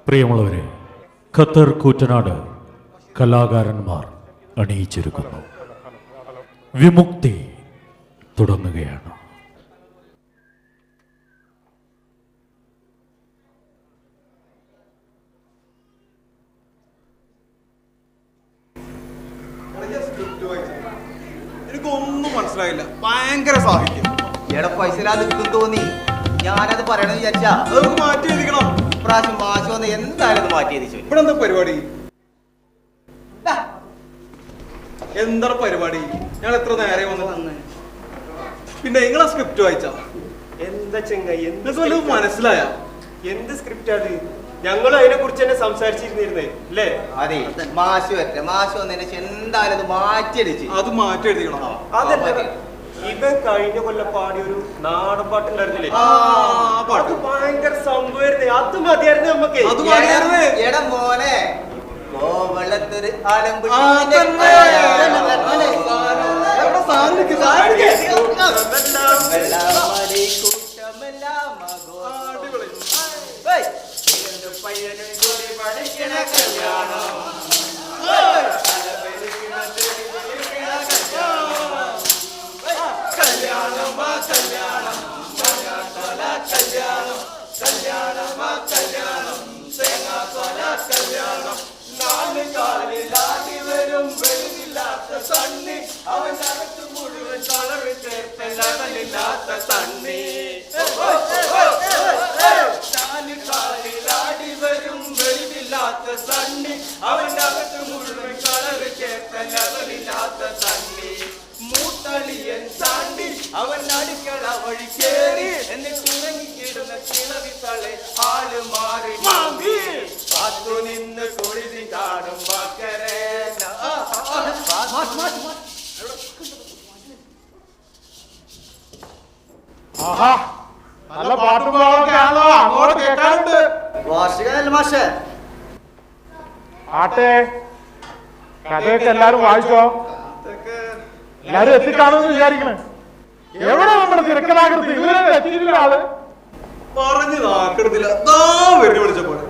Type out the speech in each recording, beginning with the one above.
പ്രിയമുള്ളവരെ, ഖത്തർ കൂറ്റനാട് കലാകാരന്മാർ അണിയിച്ചൊരുക്കുന്നു വിമുക്തി തുടങ്ങുകയാണ്. എനിക്കൊന്നും മനസ്സിലായില്ല. ഭയങ്കര സാഹിത്യം. എടെ പൈസ തോന്നി ഞാനത് പറയണമെന്ന് വിചാരിച്ചാ നമുക്ക് മാറ്റി എഴുതിക്കണം. ഇപ്രാവശ്യം മാഷ് വന്ന് എന്തായാലും അത് മാറ്റി എഴുതിച്ചു. ഇവിടെ എന്താ പരിപാടി? എന്താണ് പരിപാടി? ഞങ്ങൾ എത്ര നേരെ വന്നു. പിന്നെ നിങ്ങളെ സ്ക്രിപ്റ്റ് വായിച്ചാ എന്താ ചെങ്ങായി, മനസ്സിലായ എന്ത് സ്ക്രിപ്റ്റ് അത്? ഞങ്ങൾ അതിനെ കുറിച്ച് തന്നെ സംസാരിച്ചിരുന്നിരുന്നേ അല്ലേ? അതെ, മാഷ് വരട്ടെ. മാഷ് വന്നതിന് ശേഷം എന്തായാലും അത് മാറ്റി എഴുതിച്ചു. അത് മാറ്റി എഴുതിക്കണം. അതല്ല, ഇവൻ കഴിഞ്ഞ കൊല്ലം പാടിയ ഒരു നാടൻ പാട്ടുണ്ടായിരുന്നില്ലേ? അത് ഭയങ്കര സംഭവമായിരുന്നേ. അത് മതിയായിരുന്നു നമുക്ക്. എടാ മോനെ, കോവളത്തൊരു അവൻ അടുക്കള വഴി കേറി എന്നിട്ട് ഉറങ്ങിക്കിടുന്ന കിളവി തളെ ആള് മാറി കാത്തു നിന്ന് കൊഴുതി കാണും മക്കരെ. നല്ല പാട്ടുകളൊക്കെയാണല്ലോ അങ്ങോട്ട് കേൾക്കാറുണ്ട്. വാർഷികനല്ല മാഷേ. ആട്ടെ, കഥയൊക്കെ എല്ലാരും വായിച്ചോ? എല്ലാരും എത്തിക്കാണെന്ന് വിചാരിക്കണേ. എവിടെ നമ്മുടെ തിരക്കഥാകൃത്ത്? ഇവരെ എത്തിയില്ല ആള്. പറഞ്ഞു നാക്കെടുത്തില്ല. വിളിച്ച പോലെ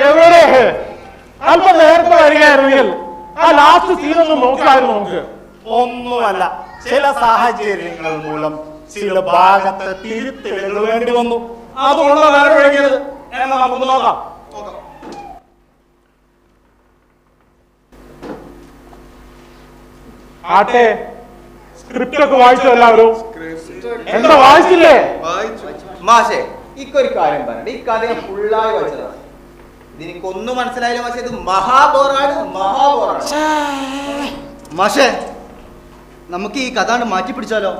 എവിടെ അല്പം നേരത്തെ വരികയായിരുന്നെങ്കിൽ ആ ലാസ്റ്റ് സീനൊന്ന് നോക്കായിരുന്നു. നമുക്ക് ഒന്നുമല്ല, ചില സാഹചര്യങ്ങൾ മൂലം ചില ഭാഗത്ത് തിരുത്തലുകൾ വേണ്ടി വന്നു. അതുകൊണ്ട് നേരം വൈകിയത് എന്ന് നമുക്ക് നോക്കാം. ആട്ടെ, സ്ക്രിപ്റ്റ് ഒക്കെ വായിച്ചോ എല്ലാവരും? എന്താ വായിച്ചില്ലേ? മാഷേ, ഇക്കൊരു കാര്യം പറയണ്ട. ഈ കഥ ഞാൻ ഫുള്ളായി വായിച്ചതാണ്. ഇതിനിക്കൊന്നും മനസ്സിലായില്ല മാഷേ. ഇത് മഹാബോറാണ്, മഹാബോറാണ്. മാഷേ, നമുക്ക് ഈ കഥ മാറ്റി പിടിച്ചാലോ?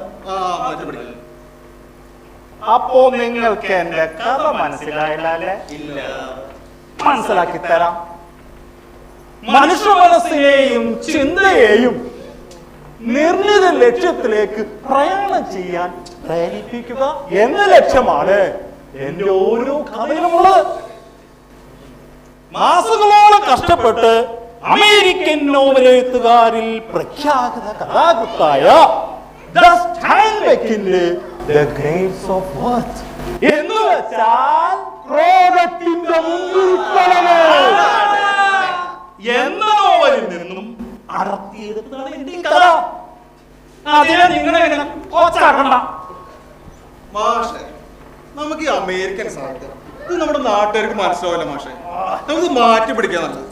അപ്പോ നിങ്ങൾക്ക് എന്റെ കഥ മനസ്സിലായില്ല അല്ലേ? ഇല്ല. മനസ്സിലാക്കി തരാം. മനുഷ്യ മനസ്സിനെയും ചിന്തയെയും നിർണിത ലക്ഷ്യത്തിലേക്ക് പ്രയാണം ചെയ്യാൻ പ്രേരിപ്പിക്കുക എന്ന ലക്ഷ്യമാണ് എന്റെ ഓരോ കഥയിലുമുള്ളത്. മാസങ്ങളോളം കഷ്ടപ്പെട്ട് അമേരിക്കൻ നോവൽ എഴുത്തുകാരിൽ പ്രഖ്യാപിത കഥാകൃത്തായ എന്ന് വെച്ചാൽ ക്രോധത്തിന്റെ മുൻപിൽ എന്ന നോവലിൽ നിന്നും അടർത്തിയെടുത്താണ് എന്റെ കഥ. അതിനെ നിങ്ങളെങ്ങനെ കോച്ചാക്കണ്ട. മാഷെ, നമുക്ക് ഈ അമേരിക്കൻ സാഹിത്യം ഇത് നമ്മുടെ നാട്ടുകാർക്ക് മനസ്സിലാവില്ല മാഷെ. നമുക്ക് മാറ്റി പിടിക്കാൻ നല്ലത്.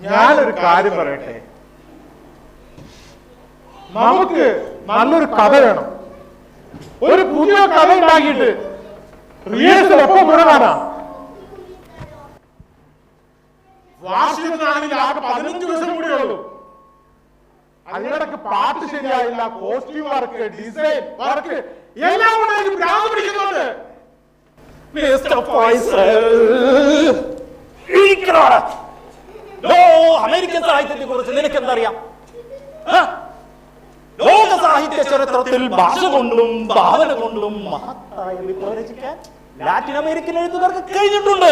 ഞാനൊരു കാര്യം പറയട്ടെ. നമുക്ക് നല്ലൊരു കഥ വേണം. ഒരു പുതിയ കഥ ഉണ്ടാക്കിയിട്ട് റിഹേഴ്സൽ എപ്പോ മുടങ്ങാനാ? വാർഷികത്തിനാണെങ്കിൽ ആകെ 15 ദിവസം കൂടിയേ ഉള്ളൂ. അതിനിടക്ക് പാട്ട് ശരിയായില്ല, കോസ്റ്റ്യൂം വർക്ക്, ഡിസൈൻ വർക്ക് എല്ലാം കൂടെ എനിക്ക് ഭ്രാന്ത് പിടിക്കുന്നുണ്ട്. മിസ്റ്റർ ഫൈസൽ, അമേരിക്കൻ സാഹിത്യത്തെ കുറിച്ച് നിനക്ക് എന്തറിയാം? ലോക സാഹിത്യ ചരിത്രത്തിൽ ഭാഷ കൊണ്ടും ഭാവന കൊണ്ടും മഹത്തായ വിപ്ലവം രചിക്കാൻ ലാറ്റിൻ അമേരിക്കൻ എഴുത്തുകാർക്ക് കഴിഞ്ഞിട്ടുണ്ട്.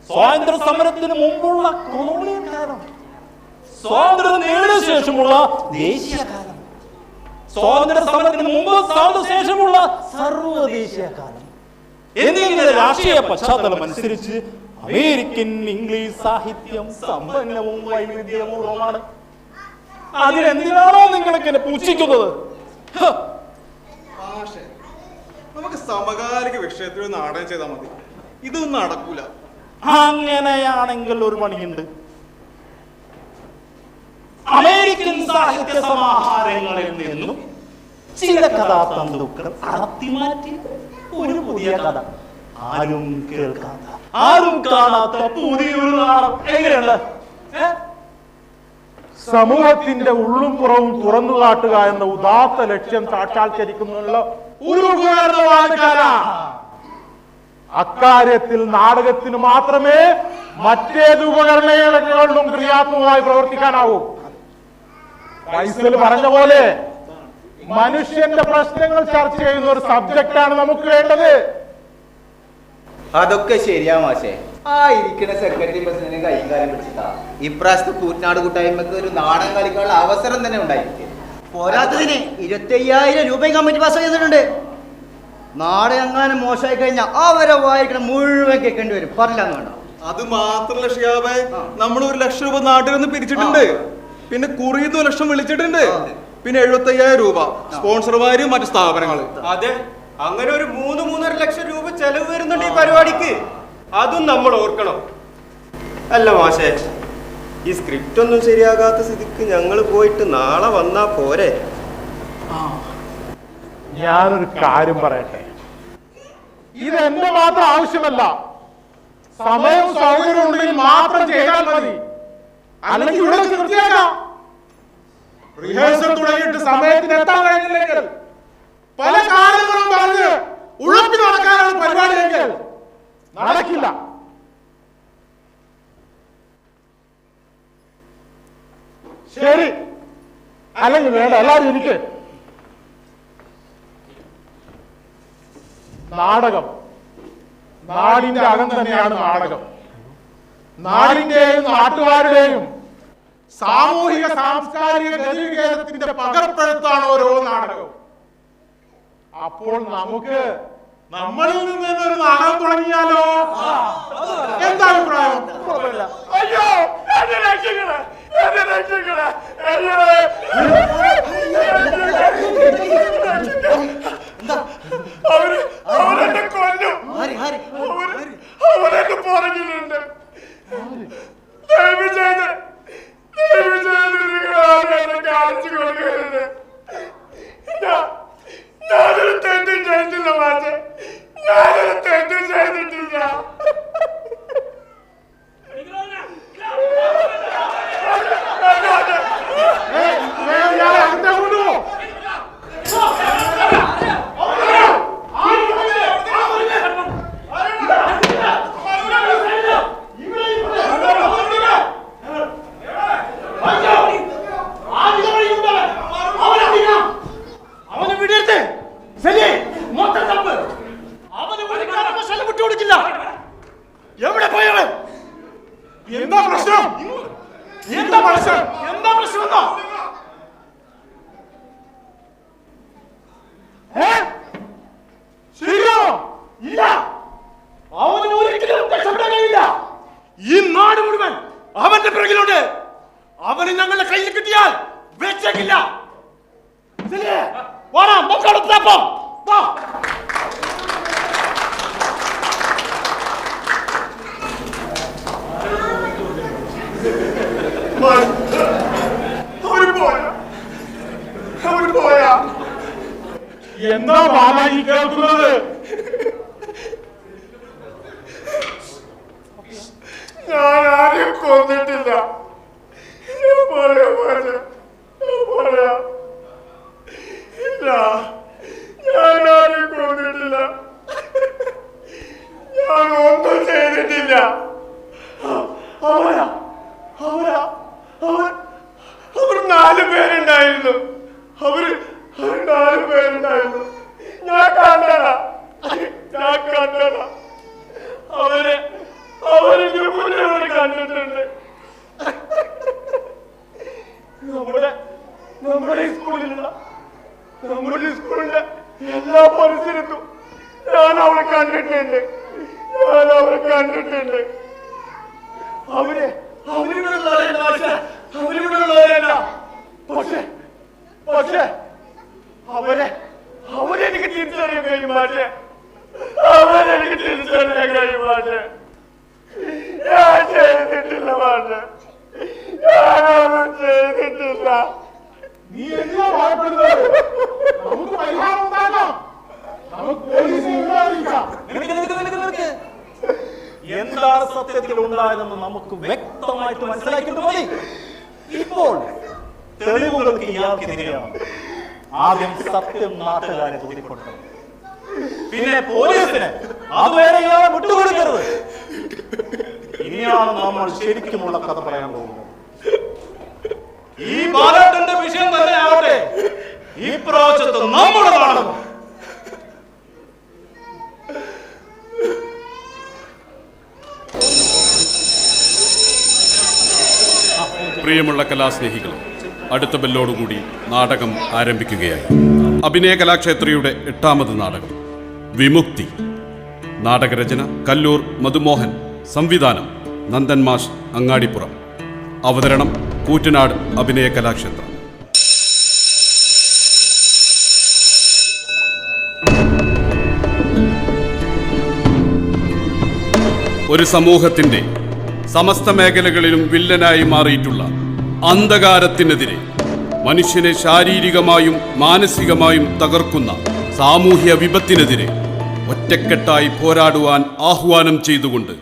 സ്വാതന്ത്ര്യ സമരത്തിന് മുമ്പുള്ള കൊളോണിയൽ കാലം, സ്വാതന്ത്ര്യം നേടിയ ശേഷമുള്ള ദേശീയ കാലം, സ്വാതന്ത്ര്യ സമരത്തിന് മുമ്പ് സ്വാതന്ത്ര്യ ശേഷമുള്ള സർവ്വദേശീയ കാലം എന്നിങ്ങനെ രാഷ്ട്രീയ പശ്ചാത്തലം അനുസരിച്ച് അമേരിക്കൻ ഇംഗ്ലീഷ് സാഹിത്യം സമ്പന്നവും വൈവിധ്യപൂർവമാണ്. അതിനെന്തിനാണോ നിങ്ങൾക്ക് എന്നെ പൂച്ഛിക്കുന്നത്? മാഷെ, നമുക്ക് സമകാലിക വിഷയത്തിൽ ഒരു നാടകം ചെയ്താൽ മതി. ഇതൊന്നും നടക്കൂല. അങ്ങനെയാണെങ്കിൽ ഒരു പണിയുണ്ട്. അമേരിക്കൻ സാഹിത്യ സമാഹാരങ്ങളിൽ നിന്നും ചില കഥാതന്തുക്കൾ അടത്തിമാറ്റി ഒരു പുതിയ കഥ, ആരും കേൾക്കാത്ത, ആരും കാണാത്ത പുതിയൊരു നാടകം എങ്ങനെയുണ്ട്? സമൂഹത്തിന്റെ ഉള്ളും പുറവും തുറന്നു കാട്ടുക എന്ന ഉദാത്ത ലക്ഷ്യം സാക്ഷാത്കരിക്കുന്നുള്ള ഒരു ഉപകരണമാണ് കല. അക്കാര്യത്തിൽ നാടകത്തിന് മാത്രമേ മറ്റേത് ഉപകരണങ്ങളിലും ക്രിയാത്മകമായി പ്രവർത്തിക്കാനാവൂ. ഫൈസൽ പറഞ്ഞ പോലെ മനുഷ്യന്റെ പ്രശ്നങ്ങൾ ചർച്ച ചെയ്യുന്ന ഒരു സബ്ജക്റ്റാണ് നമുക്ക് വേണ്ടത്. അതൊക്കെ ശരിയാ മാഷെ. ആ ഇരിക്കുന്ന സെക്രട്ടറി പ്രസിഡന്റിന് കൈകാര്യം പിടിച്ചിട്ടാ ഇപ്രാവശ്യത്തെ കൂറ്റനാട് കൂട്ടായ്മക്ക് ഒരു നാടകം കളിക്കാനുള്ള അവസരം തന്നെ ഉണ്ടായിരിക്കും. പോരാത്തതിന് 25,000 രൂപയും കമ്മിറ്റി പാസ് ചെയ്തിട്ടുണ്ട്. നാടകം എങ്ങാനും മോശമായി കഴിഞ്ഞാൽ അവരെ വായിക്കണം മുഴുവൻ കേൾക്കേണ്ടി വരും. പറഞ്ഞില്ലാന്ന് വേണ്ട. അത് മാത്രല്ല ഷിയാബേ, നമ്മൾ 1 ലക്ഷം രൂപ നാട്ടിൽ നിന്ന് പിരിച്ചിട്ടുണ്ട്. പിന്നെ കുറിയുന്ന 1 ലക്ഷം വിളിച്ചിട്ടുണ്ട്. പിന്നെ 75,000 രൂപ സ്പോൺസർമാരും മറ്റു സ്ഥാപനങ്ങൾ. അതെ, അങ്ങനെ ഒരു 3-3.5 ലക്ഷം രൂപ ചെലവ് വരുന്നുണ്ട് ഈ പരിപാടിക്ക്. അതും നമ്മൾ ഓർക്കണം. അല്ല മാഷേ, ഈ സ്ക്രിപ്റ്റ് ഒന്നും ശരിയാകാത്ത സ്ഥിതിക്ക് ഞങ്ങൾ പോയിട്ട് നാളെ വന്നാ പോരെ? ഞാനൊരു കാര്യം പറയട്ടെ, ഇത് എന്റെ മാത്രം ആവശ്യമല്ല. സമയവും സൗകര്യവും ഉണ്ടെങ്കിൽ മാത്രം ചെയ്താൽ മതി. അല്ലെങ്കിൽ ഇവിടെ നിർത്തിയേക്കാം. റിഹേഴ്സൽ തുടങ്ങിയിട്ട് സമയത്തിന് എത്താൻ കഴിഞ്ഞില്ലെങ്കിൽ, പല കാരണങ്ങളും പറഞ്ഞ് ഉഴപ്പി നടക്കാനാണ് പരിപാടിയെങ്കിൽ നടക്കില്ല. ശരി, അല്ലെങ്കിൽ വേണ്ട, എല്ലാവരും ഇരിക്ക്. നാടകം നാടിന്റെ അകം തന്നെയാണ് നാടകം. നാടിന്റെയും നാട്ടുകാരുടെയും സാമൂഹിക സാംസ്കാരിക ഗതിവികേതത്തിന്റെ പകർപ്പെടുത്താണ് ഓരോ നാടകവും. അപ്പോൾ നമുക്ക് നമ്മളിൽ നിന്ന് ഒരു നാടകം തുടങ്ങിയാലോ? എന്താ അഭിപ്രായം? അയ്യോ, എന്നെ രക്ഷിക്കണേ, എന്നെ രക്ഷിക്കണേ, അവരെന്നെ കൊല്ലും, അവരെന്നെ പറഞ്ഞിട്ടുണ്ട്. ദയവ് ചെയ്ത് നിങ്ങൾ കാണിച്ചു കൊടുക്കരുത്. ഞാനൊരു തെറ്റും ചെയ്തില്ല മാറ്റേ, ഞാനൊരു തെറ്റും ചെയ്തിട്ടില്ല. എവിടെ പോയാണ്? എന്താ പ്രശ്നം? എന്താ പ്രശ്നം? എന്താ പ്രശ്നം? എന്താ ശരിയോ? ഇല്ല, അവന് ഒരിക്കലും രക്ഷപ്പെടാൻ കഴിയില്ല. ഈ നാട് മുഴുവൻ അവന്റെ പിറകിലുണ്ട്. അവന് ഞങ്ങളുടെ കയ്യിൽ കിട്ടിയാൽ വെച്ചേക്കില്ല. എന്താ ബാലാജി കേൾക്കുന്നത്? ഞാൻ ആരെയും കൊന്നിട്ടില്ല. പറയാ ഇല്ല, ഞാൻ അവരാ അവരാ അവർ അവർ 4 പേരുണ്ടായിരുന്നു. അവര് 4 പേരുണ്ടായിരുന്നു. ഞാൻ കണ്ടതാ. അവരിതിനു മുന്നേ അവര് കണ്ടിട്ടുണ്ട്. നമ്മുടെ സ്കൂളിന്റെ എല്ലാ പരിസരത്തും ഞാൻ അവരെ കണ്ടിട്ടുണ്ട്. അവരിവിടെയുള്ളവരല്ല. പക്ഷെ അവരെനിക്ക് തിരിച്ചറിയാൻ കഴിയും മാഷെ. ഞാൻ ചെയ്തിട്ടില്ല മാഷെ. ഞാനൊന്നും ചെയ്തിട്ടില്ല. നീ എന്തിനാ ഭയപ്പെടുന്നത്? നമുക്ക് പരിഹാരം ഉണ്ടാക്കാം. നമുക്ക് പോലീസിനെ വിവരമറിയിക്കാം. എന്താണ് സത്യത്തിൽ ഉണ്ടായതെന്ന് നമുക്ക് വ്യക്തമായിട്ട് മനസ്സിലാക്കിയിട്ട് മതി. ഇപ്പോൾ തെളിവുകൾക്ക് ഇയാൾക്കെതിരെയാണ്. ആദ്യം സത്യം നാട്ടുകാരെ ബോധ്യപ്പെടുത്തണം. പിന്നെ പോലീസിന് അതുവരെ ഇയാളെ വിട്ടുകൊടുക്കരുത്. ഇനിയാണ് നമ്മൾ ശരിക്കുമുള്ള കഥ പറയാൻ പോകുന്നത്. ഈ ബാലേട്ടന്റെ വിഷയം തന്നെ ആവട്ടെ ഈ പ്രാവശ്യത്തെ നമ്മുടെ നാടകം. പ്രിയമുള്ള കലാസ്നേഹികളെ, അടുത്ത ബെല്ലോടുകൂടി നാടകം ആരംഭിക്കുകയായി. അഭിനയ കലാക്ഷേത്രയുടെ 8ാമത് നാടകം വിമുക്തി. നാടകരചന കല്ലൂർ മധുമോഹൻ. സംവിധാനം നന്ദൻ മാഷ് അങ്ങാടിപ്പുറം. അവതരണം കൂറ്റനാട് അഭിനയ കലാക്ഷേത്രം. ഒരു സമൂഹത്തിന്റെ സമസ്ത മേഖലകളിലും വില്ലനായി മാറിയിട്ടുള്ള അന്ധകാരത്തിനെതിരെ മനുഷ്യനെ ശാരീരികമായും മാനസികമായും തകർക്കുന്ന സാമൂഹ്യ വിപത്തിനെതിരെ ഒറ്റക്കെട്ടായി പോരാടുവാൻ ആഹ്വാനം ചെയ്തുകൊണ്ട്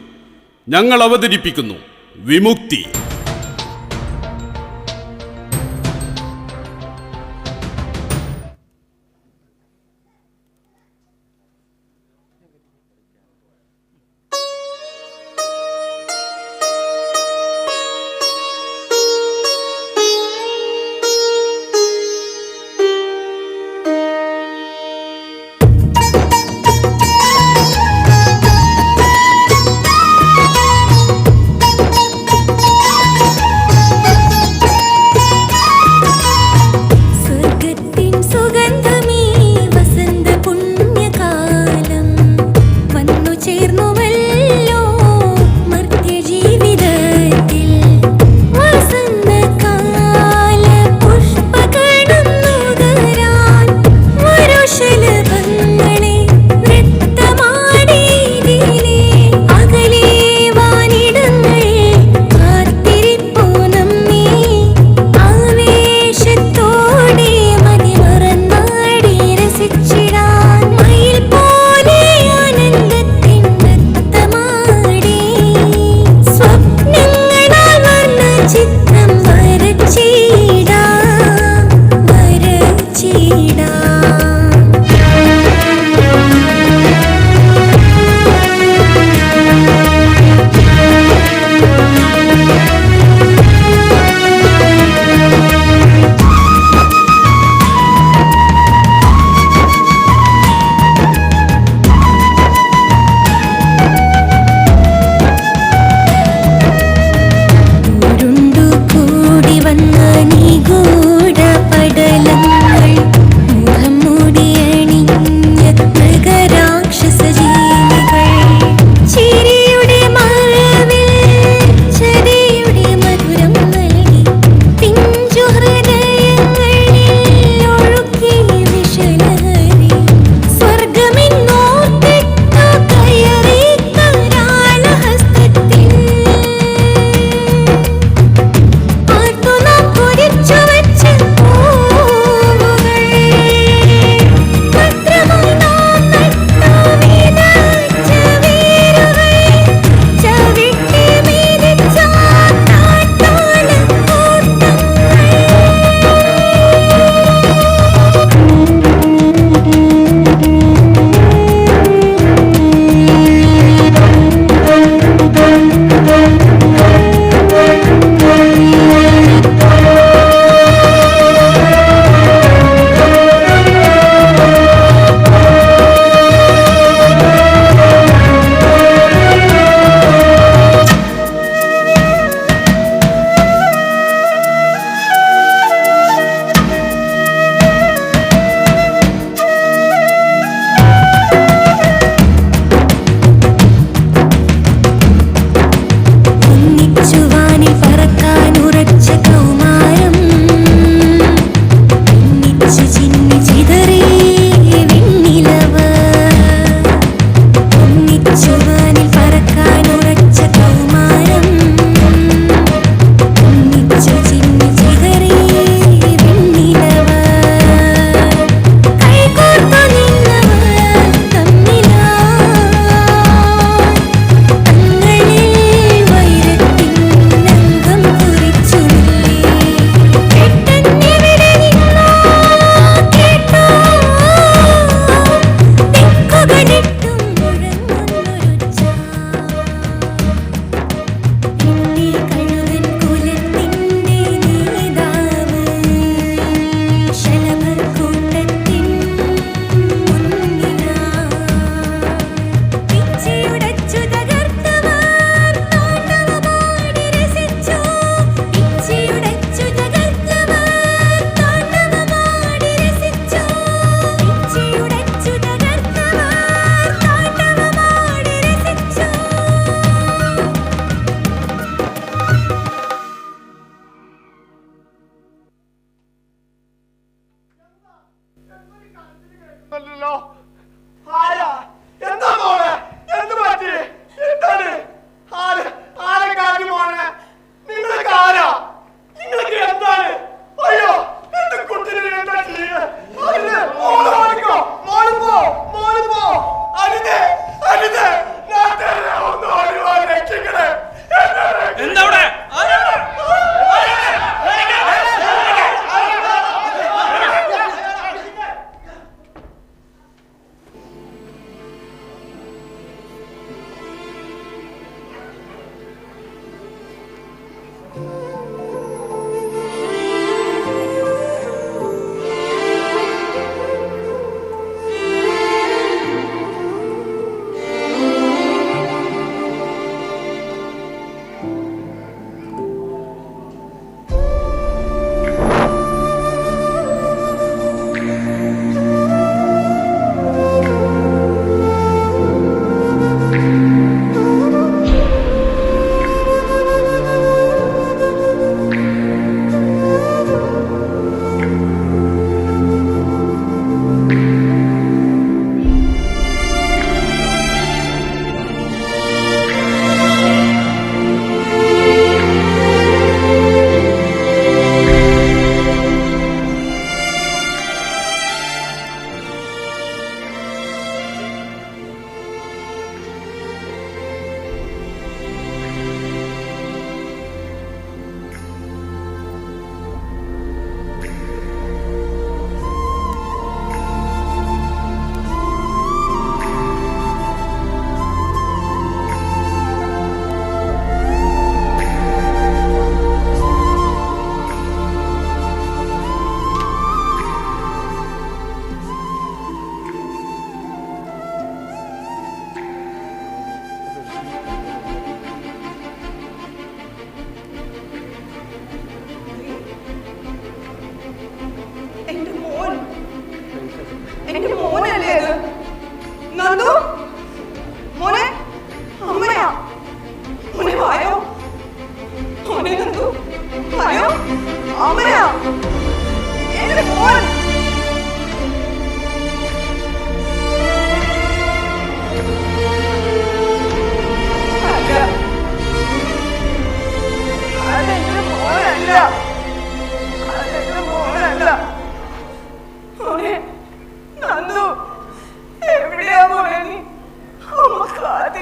ഞങ്ങൾ അവതരിപ്പിക്കുന്നു വിമുക്തി.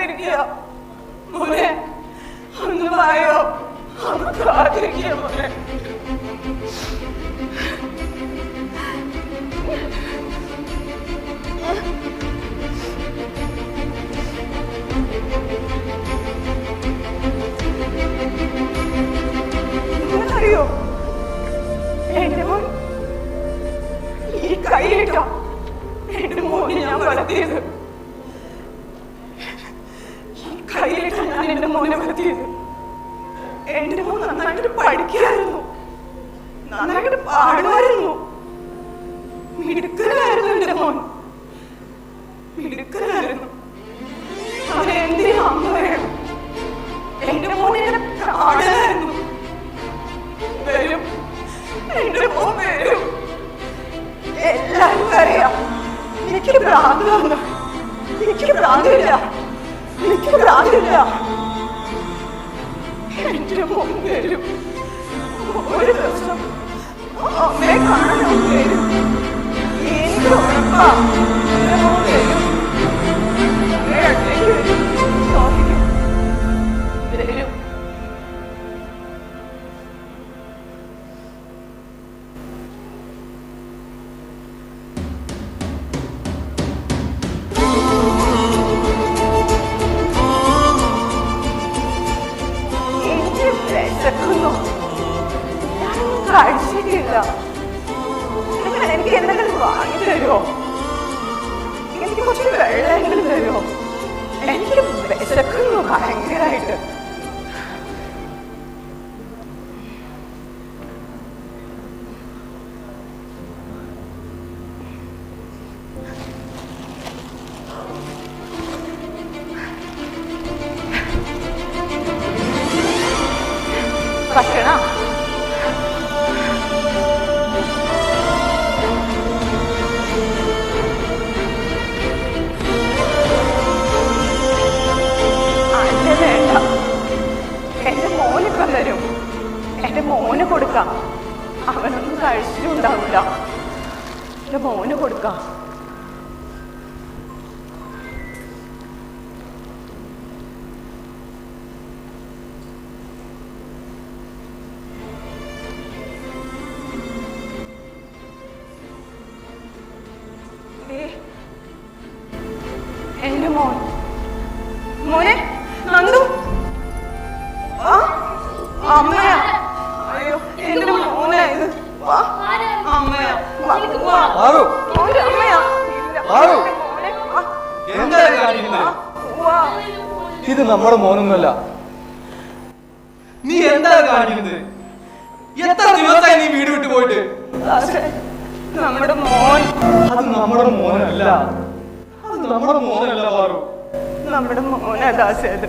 കാത്തിരിക്കുക മോനെ, ഒന്ന് വായോ, കാത്തിരിക്കുക മോനെ. അറിയോ എന്റെ മോൻ ഈ കൈയിട്ട എന്റെ മോനെ ഞാൻ വളർത്തിയത്. ഈ കൈയിട്ട ഞാൻ എന്റെ മോനെ വളർത്തിയത്. എന്റെ മോൻ നന്നായിട്ട് പഠിക്കായിരുന്നു, നന്നായിട്ട് പാടുമായിരുന്നു, മിടുക്കനായിരുന്നു എന്റെ മോൻ, മിടുക്കനായിരുന്നു. അവനെ എന്തിനാ അമ്മ വേണം? എന്റെ മോൻ എന്നെ പ്രാണനായിരുന്നു. വരും, എന്റെ മോൻ വരും. എല്ലാരും അറിയാം എനിക്ക് ഭ്രാന്താണ്. എനിക്ക് ഭ്രാന്തില്ല, എനിക്ക് ഭ്രാന്തില്ല. എന്റെ മോൻ വരും. ഒരു ദിവസം അമ്മയെ കാണാൻ വരും. എനിക്ക് ഉറപ്പാ എന്റെ മോൻ വരും. വരും. കഴിച്ചിട്ടില്ല. എനിക്ക് എന്തെങ്കിലും വാങ്ങി തരുമോ? എനിക്ക് കുറച്ച് വെള്ളമെങ്കിലും തരുമോ? എനിക്ക് വിശക്കുന്നു ഭയങ്കരമായിട്ട്. ഭക്ഷണം തരും. എന്റെ മോന് കൊടുക്കാം. അവനൊന്നും കഴിച്ചിട്ടുണ്ടാവില്ല. എന്റെ മോന് കൊടുക്കാം. എന്റെ മോൻ, മോനെ നന്ദു. അമ്മയാ, അയ്യോ എന്റെ മോനായത്. അമ്മയാ, അമ്മയാ. ഇത് നമ്മുടെ മോനൊന്നുമല്ല. നീ എന്താ കാണിക്കുന്നത്? എത്ര ദിവസമായി നീ വീട് വിട്ടു പോയിട്ട്? നമ്മുടെ മോൻ. അത് നമ്മുടെ മോനല്ല, അത് നമ്മുടെ മോനല്ല പാറു. നമ്മുടെ മോനാ ദാസേത്.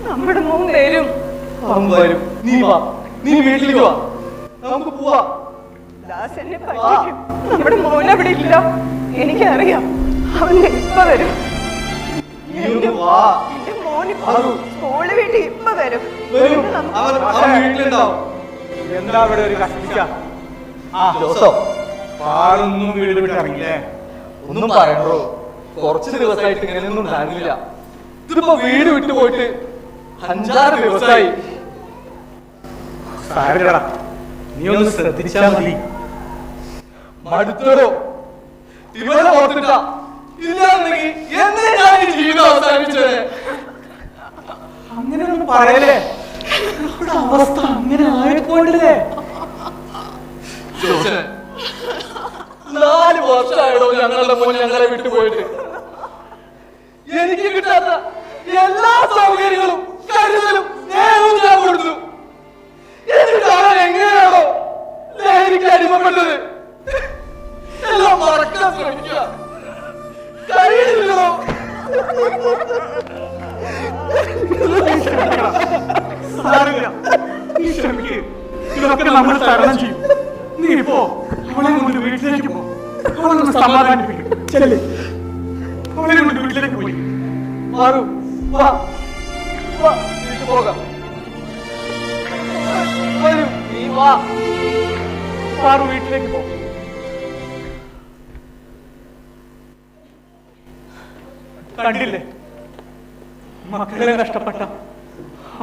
നമ്മുടെ മോൻ വരും. വരും. നീ വാ, നീ വീട്ടിലേക്ക് വാ, നമുക്ക് പോവാ. ദാസനെ പറ്റിക്കും. നമ്മുടെ മോൻ അവിടെ ഇല്ല, എനിക്കറിയാം. അവൻ ഇപ്പൊ വരും. എന്റെ മോന് സ്കൂളിൽ വീട്ടിൽ ഇപ്പൊ വരും. വീട്ടിലുണ്ടാവും. എന്താ അവിടെ ഒരു കഷ്ടിച്ച? പാടൊന്നും വീട് വിട്ട് ഇറങ്ങില്ലേ? ഒന്നും പറയണ്ടോ, കുറച്ച് ദിവസമായിട്ട് ഇങ്ങനെയൊന്നും ഉണ്ടായിരുന്നില്ല. ഇതിപ്പോ വീട് വിട്ടു പോയിട്ട് 5-6 ദിവസമായി. സാരല്ലടാ, നീ ഒന്ന് ശ്രദ്ധിച്ചാ മതി. മടുത്തോ ഇവിടെ ഓർത്തിട്ട ഇല്ലാന്നെങ്കിൽ എന്നെ ഞാൻ ഈ ജീവിതം അവസാനിച്ചത്. അങ്ങനെയൊന്നും പറയല്ലേ, അവസ്ഥ അങ്ങനെ ആയിപ്പോയില്ലേ? 4 വർഷമായിടോ ഞങ്ങളുടെ മോൻ ഞങ്ങളെ വിട്ടുപോയിട്ട്. എനിക്ക് കിട്ടാത്ത എല്ലാ സൗകര്യങ്ങളും കരുതലും സ്നേഹവും ഞാൻ കൊടുത്തു. എന്നിട്ട് അവൻ എങ്ങനെയാണോ ലഹരിക്ക് അടിമപ്പെട്ടത്? എല്ലാം മറക്കാൻ ശ്രമിക്കുക, കഴിയുന്നില്ലല്ലോ. സാരില്ല, നീ ക്ഷമിക്ക്. ഇതൊക്കെ നമ്മൾ തരണം ചെയ്യും. നീ ഇപ്പോ അവളെ കൊണ്ട് വീട്ടിലേക്ക് പോ. അവളൊന്ന് സമാധാനിപ്പിക്കും. ചെല്ലേ, അവളെ കൊണ്ട് വീട്ടിലേക്ക് പോയി. മാറും, വാ വാ, വീട്ടിൽ പോകാം. വരൂ, നീ വാ. പാറു വീട്ടിലേക്ക് പോ. കണ്ടില്ലേ, മക്കളെ നഷ്ടപ്പെട്ട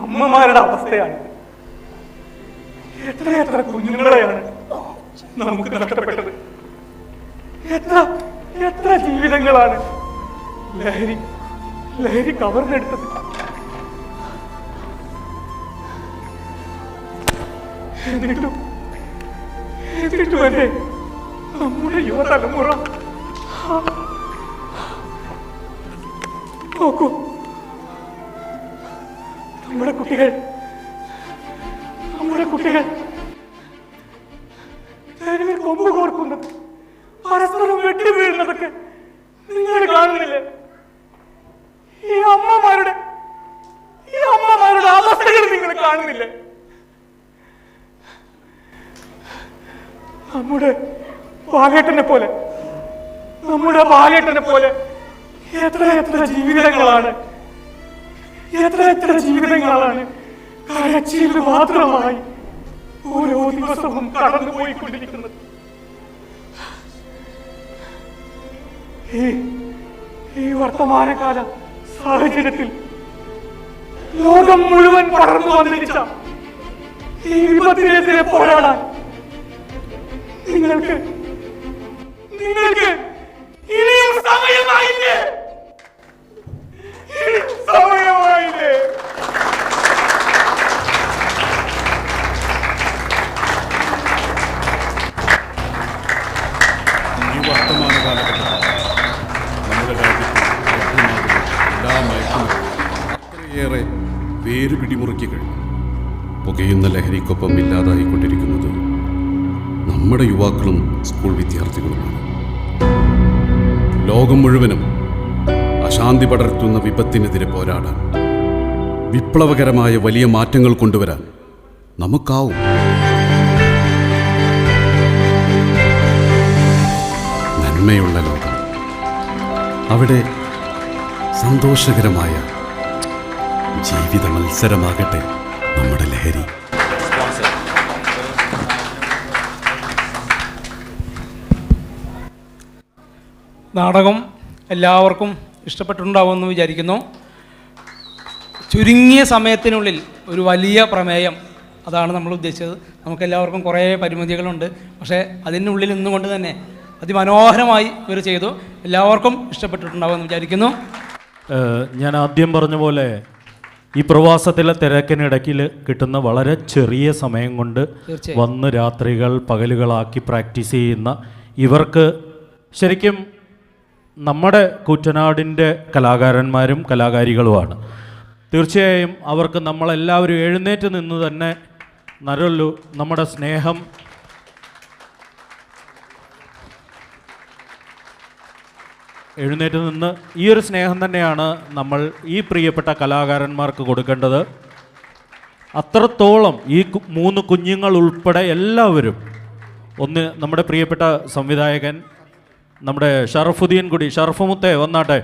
അമ്മമാരുടെ അവസ്ഥയാണ്. എത്ര കുഞ്ഞുങ്ങളെയാണ് നമുക്ക് നഷ്ടപ്പെട്ടത്. എത്ര ജീവിതങ്ങളാണ് ലഹരി കവർന്നെടുത്തത്. എന്നിട്ടും എന്റെ നമ്മുടെ യുവതലമുറ നോക്കൂ, നമ്മുടെ കുട്ടികൾ കൊമ്പ് കോർക്കുന്നത്, പരസ്പരം വെട്ടി വീഴുന്നതൊക്കെ നിങ്ങൾ കാണുന്നില്ലേ? ഈ അമ്മമാരുടെ അവസ്ഥകൾ നിങ്ങൾ കാണുന്നില്ലേ? നമ്മുടെ ബാലേട്ടനെ പോലെ എത്ര ജീവിതങ്ങളാണ് കരച്ചിൽ മാത്രമായി ഓരോ ദിവസവും കടന്നുപോയിക്കൊണ്ടിരിക്കുന്നത്. ഈ വർത്തമാനകാല സാഹചര്യത്തിൽ ലോകം മുഴുവൻ പടർന്നു വന്നിരിച്ച ഈ വിപത്തിനെതിരെ പോരാടാൻ നിങ്ങൾക്ക് ഇനിയും സമയമായില്ലേ? ഈ വർത്തമാന കാലഘട്ടത്തിൽ നമ്മുടെ രാജ്യത്ത് എല്ലാ മയക്കുമരുന്നും അത്രയേറെ വേര് പിടിമുറുക്കി കഴിഞ്ഞു. പുകയുന്ന ലഹരിക്കൊപ്പം ഇല്ലാതായിക്കൊണ്ടിരിക്കുന്നത് നമ്മുടെ യുവാക്കളും സ്കൂൾ വിദ്യാർത്ഥികളുമാണ്. ലോകം മുഴുവനും അശാന്തി പടർത്തുന്ന വിപത്തിനെതിരെ പോരാടാൻ, വിപ്ലവകരമായ വലിയ മാറ്റങ്ങൾ കൊണ്ടുവരാൻ നമുക്കാവും. നന്മയുള്ള ലോകം, അവിടെ സന്തോഷകരമായ ജീവിത മത്സരമാകട്ടെ നമ്മുടെ ലഹരി. നാടകം എല്ലാവർക്കും ഇഷ്ടപ്പെട്ടിട്ടുണ്ടാവുമെന്ന് വിചാരിക്കുന്നു. ചുരുങ്ങിയ സമയത്തിനുള്ളിൽ ഒരു വലിയ പ്രമേയം, അതാണ് നമ്മൾ ഉദ്ദേശിച്ചത്. നമുക്കെല്ലാവർക്കും കുറേ പരിമിതികളുണ്ട്, പക്ഷേ അതിനുള്ളിൽ നിന്നുകൊണ്ട് തന്നെ അതിമനോഹരമായി ഇവർ ചെയ്തു. എല്ലാവർക്കും ഇഷ്ടപ്പെട്ടിട്ടുണ്ടാവുമെന്ന് വിചാരിക്കുന്നു. ഞാൻ ആദ്യം പറഞ്ഞ പോലെ ഈ പ്രവാസത്തിലെ തിരക്കിനിടയ്ക്കിൽ കിട്ടുന്ന വളരെ ചെറിയ സമയം കൊണ്ട് വന്ന് രാത്രികൾ പകലുകളാക്കി പ്രാക്ടീസ് ചെയ്യുന്ന ഇവർക്ക് ശരിക്കും നമ്മുടെ കൂറ്റനാടിൻ്റെ കലാകാരന്മാരും കലാകാരികളുമാണ്. തീർച്ചയായും അവർക്ക് നമ്മളെല്ലാവരും എഴുന്നേറ്റ് നിന്ന് തന്നെ നരൊല്ലു നമ്മുടെ സ്നേഹം എഴുന്നേറ്റ് നിന്ന് ഈ ഒരു സ്നേഹം തന്നെയാണ് നമ്മൾ ഈ പ്രിയപ്പെട്ട കലാകാരന്മാർക്ക് കൊടുക്കേണ്ടത്. അത്രത്തോളം ഈ 3 കുഞ്ഞുങ്ങൾ ഉൾപ്പെടെ എല്ലാവരും ഒന്ന് നമ്മുടെ പ്രിയപ്പെട്ട സംവിധായകൻ നമ്മുടെ ഷറഫുദ്ദീൻ കൂടി, ഷറഫുമുത്തേ വന്നാട്ടെ.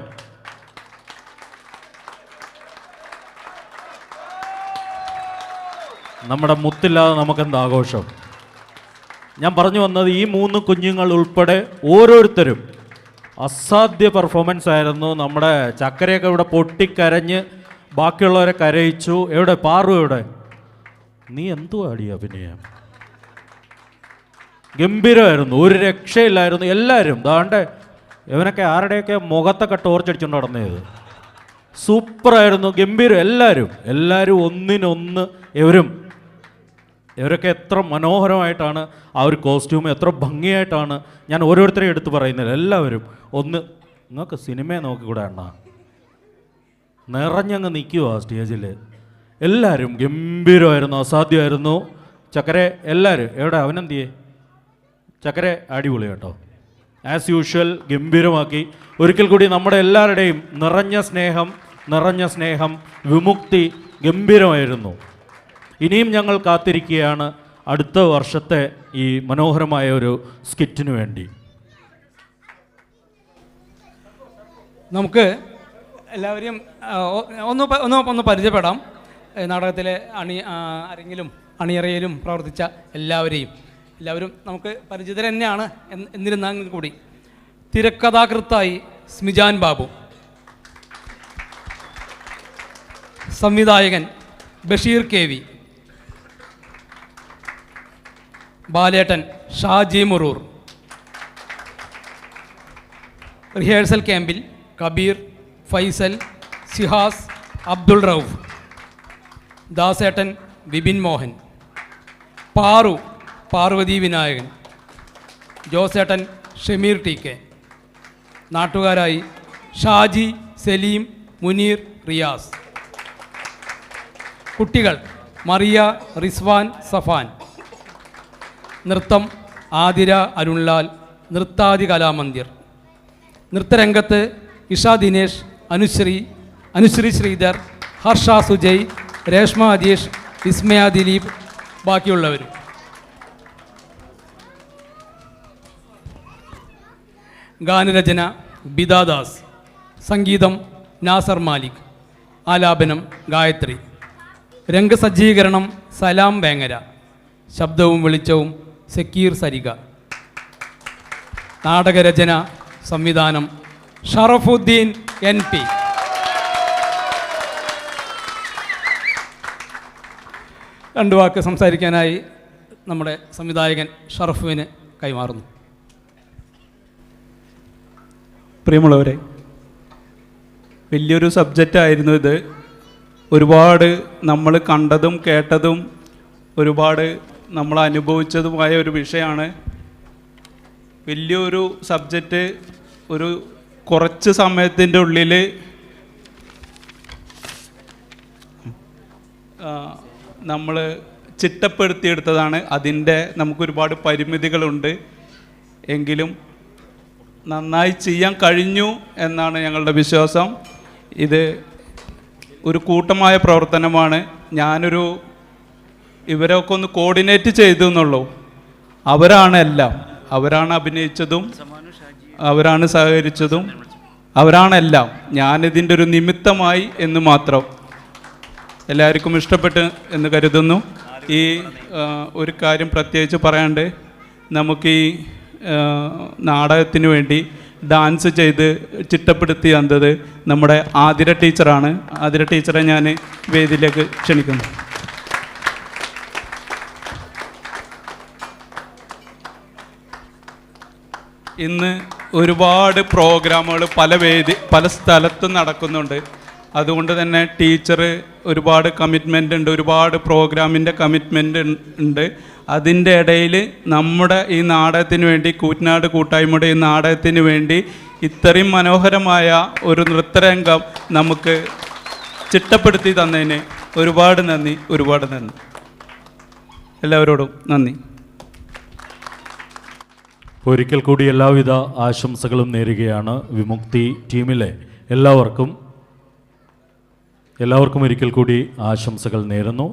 നമ്മുടെ മുത്തില്ലാതെ നമുക്കെന്ത് ആഘോഷം. ഞാൻ പറഞ്ഞു വന്നത് ഈ 3 കുഞ്ഞുങ്ങൾ ഉൾപ്പെടെ ഓരോരുത്തരും അസാധ്യ പെർഫോമൻസ് ആയിരുന്നു. നമ്മുടെ ചക്കരയൊക്കെ ഇവിടെ പൊട്ടിക്കരഞ്ഞ് ബാക്കിയുള്ളവരെ കരയിച്ചു. എവിടെ പാറു, എവിടെ നീ എന്തുവാടി അഭിനയം? ഗംഭീരമായിരുന്നു, ഒരു രക്ഷയില്ലായിരുന്നു. എല്ലാവരും ദാണ്ടെ ഇവനൊക്കെ ആരുടെയൊക്കെ മുഖത്തൊക്കെ ടോർച്ചടിച്ചുകൊണ്ട് നടന്നത്. സൂപ്പറായിരുന്നു, ഗംഭീരം. എല്ലാവരും ഒന്നിനൊന്ന് ഇവരൊക്കെ എത്ര മനോഹരമായിട്ടാണ് ആ ഒരു കോസ്റ്റ്യൂം, എത്ര ഭംഗിയായിട്ടാണ്. ഞാൻ ഓരോരുത്തരെയും എടുത്ത് പറയുന്നില്ല, എല്ലാവരും ഒന്ന് നിങ്ങൾക്ക് സിനിമയെ നോക്കിക്കൂടെ അണ്ണാ? നിറഞ്ഞങ്ങ് നിൽക്കുമോ ആ സ്റ്റേജിൽ? എല്ലാവരും ഗംഭീരമായിരുന്നു, അസാധ്യമായിരുന്നു. ചക്കരെ എല്ലാവരും എവിടെ? അവനെന്തിയേ? ചക്കരെ അടിപൊളി കേട്ടോ, ആസ് യൂഷ്വൽ ഗംഭീരമാക്കി. ഒരിക്കൽ കൂടി നമ്മുടെ എല്ലാവരുടെയും നിറഞ്ഞ സ്നേഹം വിമുക്തി ഗംഭീരമായിരുന്നു. ഇനിയും ഞങ്ങൾ കാത്തിരിക്കുകയാണ് അടുത്ത വർഷത്തെ ഈ മനോഹരമായ ഒരു സ്കിറ്റിന് വേണ്ടി. നമുക്ക് എല്ലാവരെയും ഒന്ന് പരിചയപ്പെടാം. നാടകത്തിലെ അരങ്ങിലും അണിയറയിലും പ്രവർത്തിച്ച എല്ലാവരും നമുക്ക് പരിചിതർ തന്നെയാണ്. എന്നിരുന്നാൽ കൂടി തിരക്കഥാകൃത്തായി സ്മിജാൻ ബാബു, സംവിധായകൻ ബഷീർ കെ വി, ബാലേട്ടൻ ഷാജി മുറൂർ. റിഹേഴ്സൽ ക്യാമ്പിൽ കബീർ, ഫൈസൽ, സിഹാസ്, അബ്ദുൾ റൌഫ്, ദാസേട്ടൻ വിപിൻ മോഹൻ, പാറു പാർവതി വിനായകൻ, ജോസേട്ടൻ ഷമീർ ടി കെ. നാട്ടുകാരായി ഷാജി, സലീം, മുനീർ, റിയാസ്. കുട്ടികൾ മറിയ, റിസ്വാൻ, സഫാൻ. നൃത്തം ആതിര അരുൺലാൽ, നൃത്താദി കലാമന്ദിർ. നൃത്തരംഗത്ത് ഇഷ ദിനേശ്, അനുശ്രീ ശ്രീധർ, ഹർഷ സുജയ്, രേഷ്മ അജീഷ്, വിസ്മയ ദിലീപ്, ബാക്കിയുള്ളവരും. ഗാനരചന ബിദാദാസ്, സംഗീതം നാസർ മാലിക്, ആലാപനം ഗായത്രി. രംഗസജ്ജീകരണം സലാം വേങ്ങര, ശബ്ദവും വെളിച്ചവും സക്കീർ സരിക. നാടകരചന സംവിധാനം ഷറഫുദ്ദീൻ NP. രണ്ടു വാക്ക് സംസാരിക്കാനായി നമ്മുടെ സംവിധായകൻ ഷറഫുവിന് കൈമാറുന്നു. പ്രിയമുള്ളവരെ, വലിയൊരു സബ്ജക്റ്റായിരുന്നു ഇത്. ഒരുപാട് നമ്മൾ കണ്ടതും കേട്ടതും ഒരുപാട് നമ്മൾ അനുഭവിച്ചതുമായ ഒരു വിഷയമാണ്. വലിയൊരു സബ്ജക്റ്റ് ഒരു കുറച്ച് സമയത്തിൻ്റെ ഉള്ളിൽ നമ്മൾ ചിട്ടപ്പെടുത്തിയെടുത്തതാണ്. അതിൻ്റെ നമുക്കൊരുപാട് പരിമിതികളുണ്ട്, എങ്കിലും നന്നായി ചെയ്യാൻ കഴിഞ്ഞു എന്നാണ് ഞങ്ങളുടെ വിശ്വാസം. ഇത് ഒരു കൂട്ടമായ പ്രവർത്തനമാണ്. ഇവരൊക്കെ ഒന്ന് കോർഡിനേറ്റ് ചെയ്തു എന്നുള്ളൂ. അവരാണ് എല്ലാം. അവരാണ് അഭിനയിച്ചതും അവരാണ് സഹകരിച്ചതും അവരാണെല്ലാം. ഞാനിതിൻ്റെ ഒരു നിമിത്തമായി എന്ന് മാത്രം. എല്ലാവർക്കും ഇഷ്ടപ്പെട്ട് എന്ന് കരുതുന്നു. ഈ ഒരു കാര്യം പ്രത്യേകിച്ച് പറയാണ്ട്, നമുക്ക് ഈ നാടകത്തിന് വേണ്ടി ഡാൻസ് ചെയ്ത് ചിട്ടപ്പെടുത്തി തന്നത് നമ്മുടെ ആതിര ടീച്ചറാണ്. ആതിര ടീച്ചറെ ഞാൻ വേദിയിലേക്ക് ക്ഷണിക്കുന്നു. ഇന്ന് ഒരുപാട് പ്രോഗ്രാമുകൾ പല സ്ഥലത്തും നടക്കുന്നുണ്ട്. അതുകൊണ്ട് തന്നെ ടീച്ചർ ഒരുപാട് കമ്മിറ്റ്മെൻ്റ് ഉണ്ട്, ഒരുപാട് പ്രോഗ്രാമിൻ്റെ കമ്മിറ്റ്മെൻ്റ് ഉണ്ട്. അതിൻ്റെ ഇടയിൽ നമ്മുടെ ഈ നാടകത്തിന് വേണ്ടി, കൂറ്റനാട് കൂട്ടായ്മയുടെ ഈ നാടകത്തിന് വേണ്ടി ഇത്രയും മനോഹരമായ ഒരു നൃത്തരംഗം നമുക്ക് ചിട്ടപ്പെടുത്തി തന്നതിന് ഒരുപാട് നന്ദി. എല്ലാവരോടും നന്ദി. ഒരിക്കൽ കൂടി എല്ലാവിധ ആശംസകളും നേരുകയാണ് വിമുക്തി ടീമിലെ എല്ലാവർക്കും ഒരിക്കൽ കൂടി ആശംസകൾ നേരുന്നു.